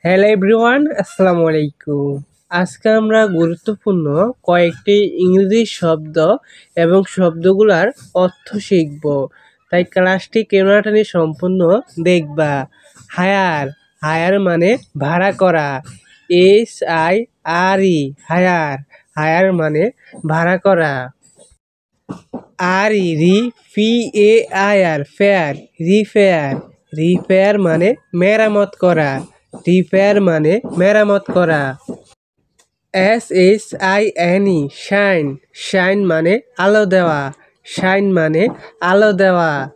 Hello everyone, আসসালামু আলাইকুম। আজকে আমরা গুরুত্বপূর্ণ কয়েকটি ইংরেজি শব্দ এবং শব্দগুলোর অর্থ শিখব। তাই ক্লাসটি কেনাটানি সম্পূর্ণ দেখবা। হায়ার, হায়ার মানে ভাড়া করা। HIRE, হায়ার, হায়ার মানে ভাড়া করা। REFAIR, ফেয়ার, রিফেয়ার, রিফেয়ার মানে মেরামত করা। রিপেয়ার মানে মেরামত করা। SHINE, শাইন, শাইন মানে আলো দেওয়া। শাইন মানে আলো দেওয়া।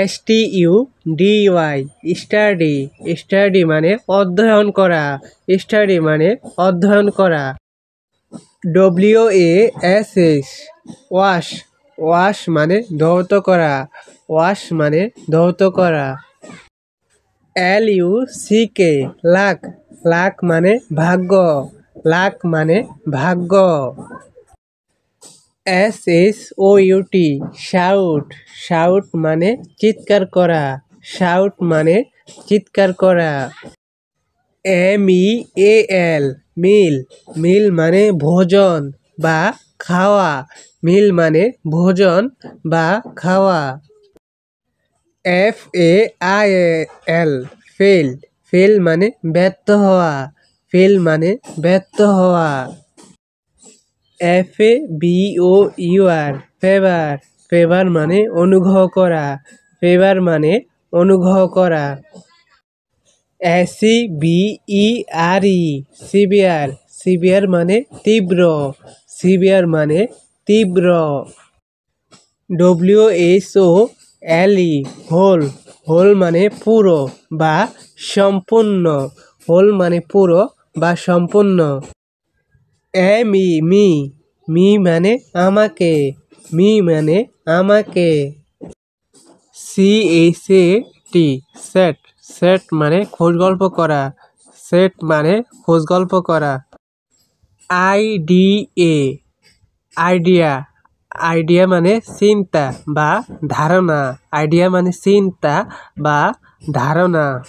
STUDY, স্টাডি, স্টাডি মানে অধ্যয়ন করা। স্টাডি মানে অধ্যয়ন করা। WASH, ওয়াশ, ওয়াশ মানে ধৌত করা। ওয়াশ মানে ধৌত করা। LUCK, লাক, লাক মানে ভাগ্য। লাক মানে ভাগ্য। SHOUT, শাউট, শাউট মানে চিৎকার করা। শাউট মানে চিৎকার করা। MEAL, মিল, মিল মানে ভোজন বা খাওয়া। মিল মানে ভোজন বা খাওয়া। FAIL, ফেল, ফেল মানে ব্যর্থ হওয়া। ফেল মানে ব্যর্থ হওয়া। FABOUR, ফেভার, ফেভার মানে অনুগ্রহ করা। ফেভার মানে অনুগ্রহ করা। SEVERE, সিভিয়ার, সিভিয়ার মানে তীব্র। সিভিয়ার মানে তীব্র। WHOLE, হোল, হোল মানে পুরো বা সম্পূর্ণ। হোল মানে পুরো বা সম্পূর্ণ। ME, মি, মি মানে আমাকে। মি মানে আমাকে। CHAT, সেট, সেট মানে খোঁজ গল্প করা। সেট মানে খোঁজ গল্প করা। IDEA, আইডিয়া, আইডিয়া মানে চিন্তা বা ধারণা। আইডিয়া মানে চিন্তা বা ধারণা।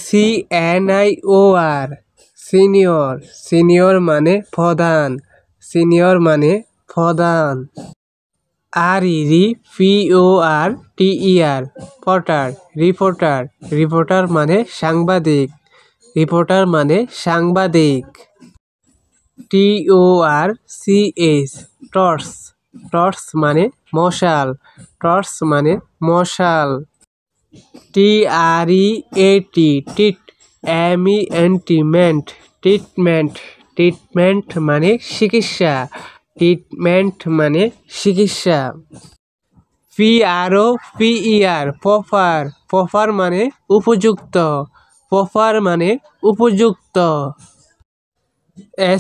SENIOR, সিনিয়র, সিনিয়র মানে প্রধান। সিনিয়র মানে প্রধান। REPORTER, পটার, রিপোর্টার, রিপোর্টার মানে সাংবাদিক। রিপোর্টার মানে সাংবাদিক। TORCH, টর্চ, টর্চ মানে মশাল। টর্চ মানে মশাল। TREAT, টিট, MENT, মেন্ট, ট্রিটমেন্ট, ট্রিটমেন্ট মানে চিকিৎসা। ট্রিটমেন্ট মানে চিকিৎসা। PROPER, প্রপার, প্রপার মানে উপযুক্ত। প্রপার মানে উপযুক্ত।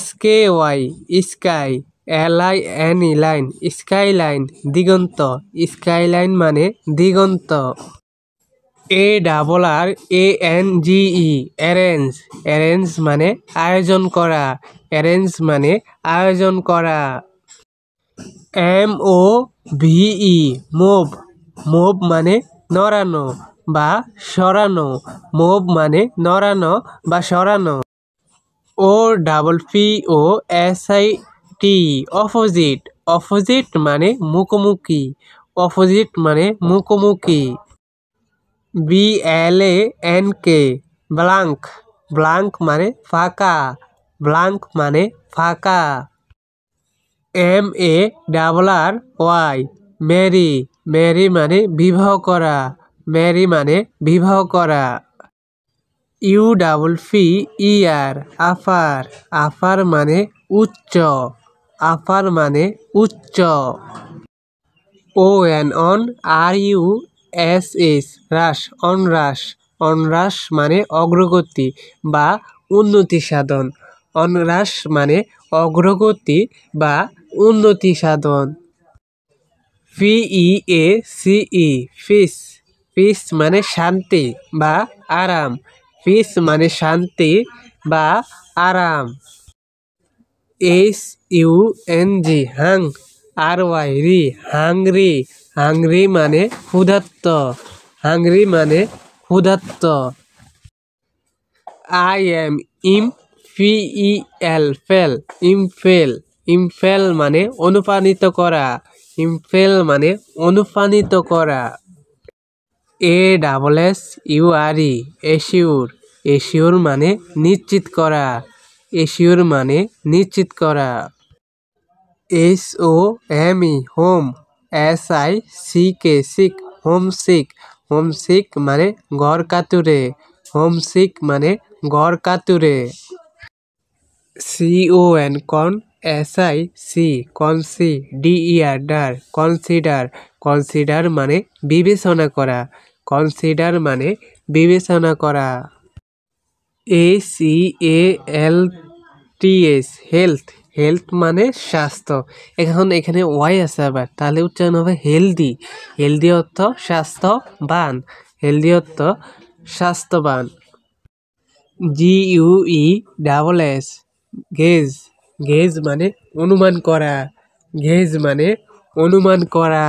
SKY, sky, LINE, line, skyline, দিগন্ত। স্কাইলাইন মানে দিগন্ত। ARRANGE, অ্যারেঞ্জ, অ্যারেঞ্জ মানে আয়োজন করা। অ্যারেঞ্জ মানে আয়োজন করা। MOVE, মুভ, মুভ মানে নড়ানো বা সরানো। মুভ মানে নড়ানো বা সরানো। OPPOSIT, অপোজিট, অপোজিট মানে মুখোমুখি। অপোজিট মানে মুখোমুখি। BLANK, ব্লাঙ্ক, ব্লাঙ্ক মানে ফাঁকা। ব্লাঙ্ক মানে ফাঁকা। MARRY, মেরি, মেরি মানে বিবাহ করা। মেরি মানে বিবাহ করা। UPPER, আফার, আফার মানে উচ্চ। আফার মানে উচ্চ। ONRUSH, হ্রাস, অনহ্রাস। অনহ্রাস মানে অগ্রগতি বা উন্নতি সাধন। অনহ্রাস মানে অগ্রগতি বা উন্নতি সাধন। PEACE, পিস, পিস মানে শান্তি বা আরাম। পিস মানে শান্তি বা আরাম। HUNG, Hang, RY, hungry, hungry মানে ক্ষুধার্ত। হাংরি মানে ক্ষুধার্ত। I M impel pel impel impel মানে অনুপ্রাণিত করা ইমফেল মানে অনুপ্রাণিত করা A double S U R E assure assure মানে নিশ্চিত করা এশিওর মানে নিশ্চিত করা S O M E home S I C K sick homesick homesick মানে ঘর কাতুরে হোম সিক মানে ঘর কাতুরে C O N con S I C consi D E R der consider consider মানে বিবেচনা করা কনসিডার মানে বিবেচনা করা A C A L T S health health মানে স্বাস্থ্য এখন এখানে ওয়াই আছে আবার তাহলে উচ্চারণ হবে হেলদি হেলদি অর্থ স্বাস্থ্যবান হেলদি অর্থ স্বাস্থ্যবান G U E double S guess guess মানে অনুমান করা গেজ মানে অনুমান করা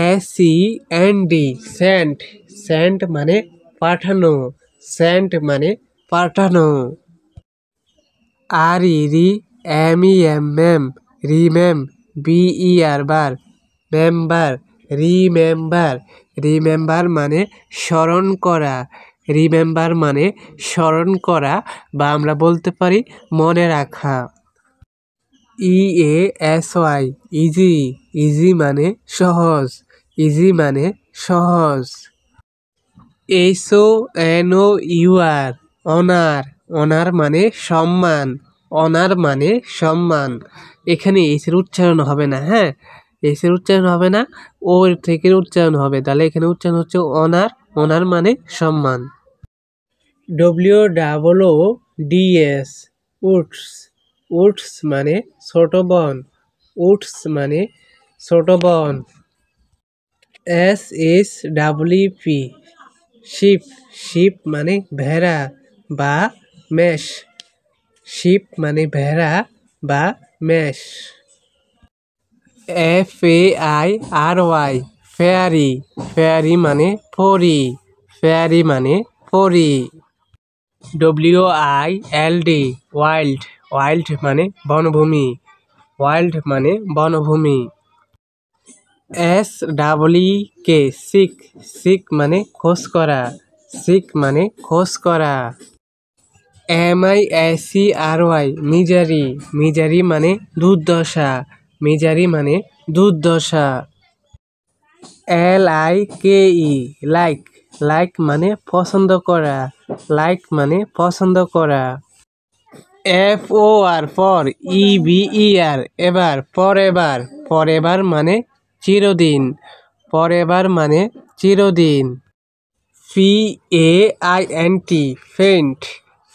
S E N D sent sent মানে পাঠানো সেন্ট মানে পাঠানো R E re M E M mem remem B E R ber member remember remember মানে স্মরণ করা রিমেম্বার মানে স্মরণ করা বা আমরা বলতে পারি মনে রাখা E A S Y easy easy মানে সহজ ইজি মানে সহজ H O N O U R honour honour মানে সম্মান অনার মানে সম্মান এখানে এইচের উচ্চারণ হবে না হ্যাঁ এইচের উচ্চারণ হবে না ওর থেকে উচ্চারণ হবে তাহলে এখানে উচ্চারণ হচ্ছে অনার অনার মানে সম্মান W double O D S woods woods মানে ছোট বন উডস মানে ছোট বন S S W P sheep sheep মানে ভেড়া বা মেষ শিপ মানে ভেড়া বা মেষ F A I R Y fairy fairy মানে পরি ফেয়ারি মানে পরি W I L D wild wild মানে বনভূমি ওয়াইল্ড মানে বনভূমি S double K seek seek মানে খোঁজ করা সিক মানে খোঁজ করা M I S C R Y misery misery মানে দুর্দশা মিজারি মানে দুর্দশা L I K E like like মানে পছন্দ করা লাইক মানে পছন্দ করা F O R for E V E R ever forever forever মানে চিরদিন ফরএভার মানে চিরদিন P A I N T paint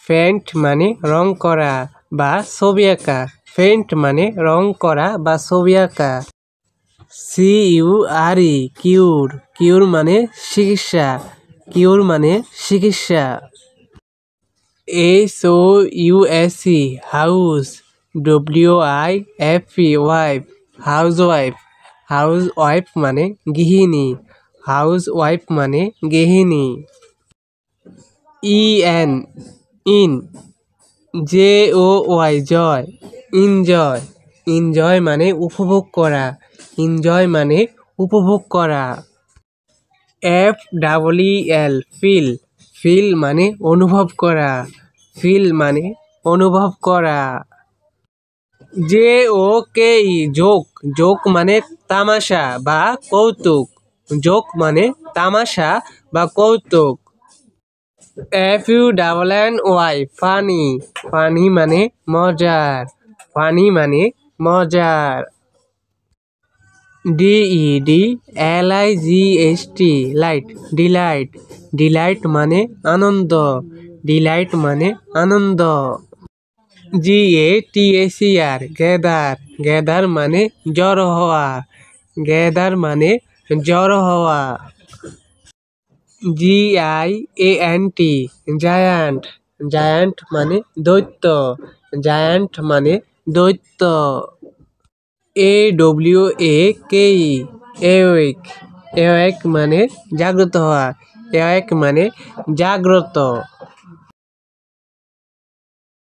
paint মানে রং করা বা ছবি আঁকা ফেন্ট মানে রং করা বা ছবি আঁকা সি ইউ আর ই কিউর কিউর মানে চিকিৎসা কিউর মানে চিকিৎসা H O U S C house W I F E wife housewife housewife মানে গৃহিণী হাউস ওয়াইফ মানে গৃহিণী E N in J O Y joy enjoy enjoy মানে উপভোগ করা ইনজয় মানে উপভোগ করা F double E L feel feel মানে অনুভব করা ফিল মানে অনুভব করা J O K E joke joke মানে তামাশা বা কৌতুক জোক মানে তামাশা বা কৌতুক F U double N Y funny funny মানে মজার ফানি মানে মজার D E D L I G S T light delight delight মানে আনন্দ ডিলাইট মানে আনন্দ G A T A C R gather gather মানে জড়ো হওয়া গেদার মানে জড়ো হওয়া G I A N T giant giant মানে দৈত্য জায়ান্ট মানে দৈত্য এ ডব্লিউ এ কে ই এওয়েক এওয়েক মানে জাগ্রত হওয়া এওয়েক মানে জাগ্রত